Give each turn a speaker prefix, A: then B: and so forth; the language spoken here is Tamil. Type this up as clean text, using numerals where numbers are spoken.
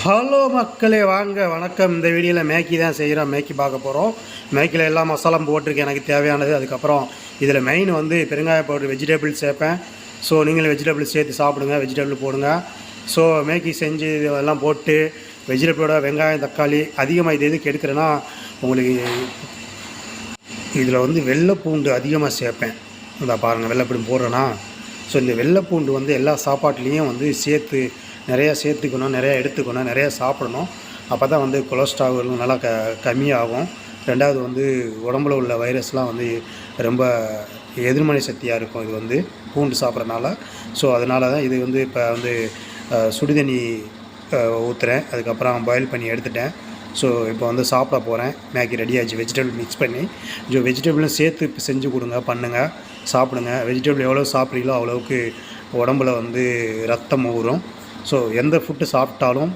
A: ஹலோ மக்களே, வாங்க வணக்கம். இந்த வீடியோவில் மேக்கி தான் செய்கிறோம். மேக்கி பார்க்க போகிறோம். மேக்கியில் எல்லா மசாலாவும் போட்டிருக்கேன் எனக்கு தேவையானது. அதுக்கப்புறம் இதில் மெயின் வந்து பெருங்காய பவுடர், வெஜிடபிள் சேர்ப்பேன். ஸோ நீங்களும் வெஜிடபிள் சேர்த்து சாப்பிடுங்க, வெஜிடபிள் போடுங்க. ஸோ மேக்கி செஞ்சு இதெல்லாம் போட்டு வெஜிடபிளோட வெங்காயம், தக்காளி அதிகமாக இது எதுக்கு எடுக்கிறேன்னா, உங்களுக்கு இதில் வந்து வெள்ளைப்பூண்டு அதிகமாக சேர்ப்பேன். இந்த பாருங்கள், வெள்ளைப்பூண்டு போடுறேன்னா. ஸோ இந்த வெள்ளைப்பூண்டு வந்து எல்லா சாப்பாட்லேயும் வந்து நிறையா சேர்த்துக்கணும், நிறையா எடுத்துக்கணும், நிறையா சாப்பிடணும். அப்போ தான் வந்து கொலஸ்ட்ரால் நல்லா கம்மியாகும். ரெண்டாவது வந்து உடம்புல உள்ள வைரஸ்லாம் வந்து ரொம்ப எதிர்மறை சக்தியாக இருக்கும் இது வந்து பூண்டு சாப்பிட்றதுனால. ஸோ அதனால தான் இது வந்து இப்போ வந்து சுடுதண்ணி ஊற்றுறேன். அதுக்கப்புறம் பாயில் பண்ணி எடுத்துட்டேன். ஸோ இப்போ வந்து சாப்பிட போகிறேன். மேக்கி ரெடி ஆச்சு. வெஜிடபிள் மிக்ஸ் பண்ணி வெஜிடபிளும் சேர்த்து இப்போ செஞ்சு கொடுங்க, பண்ணுங்கள், சாப்பிடுங்க. வெஜிடபிள் எவ்வளோ சாப்பிட்றீங்களோ அவ்வளோவுக்கு உடம்புல வந்து ரத்தம் ஊறும். ஸோ எந்த ஃபுட்டு சாப்பிட்டாலும்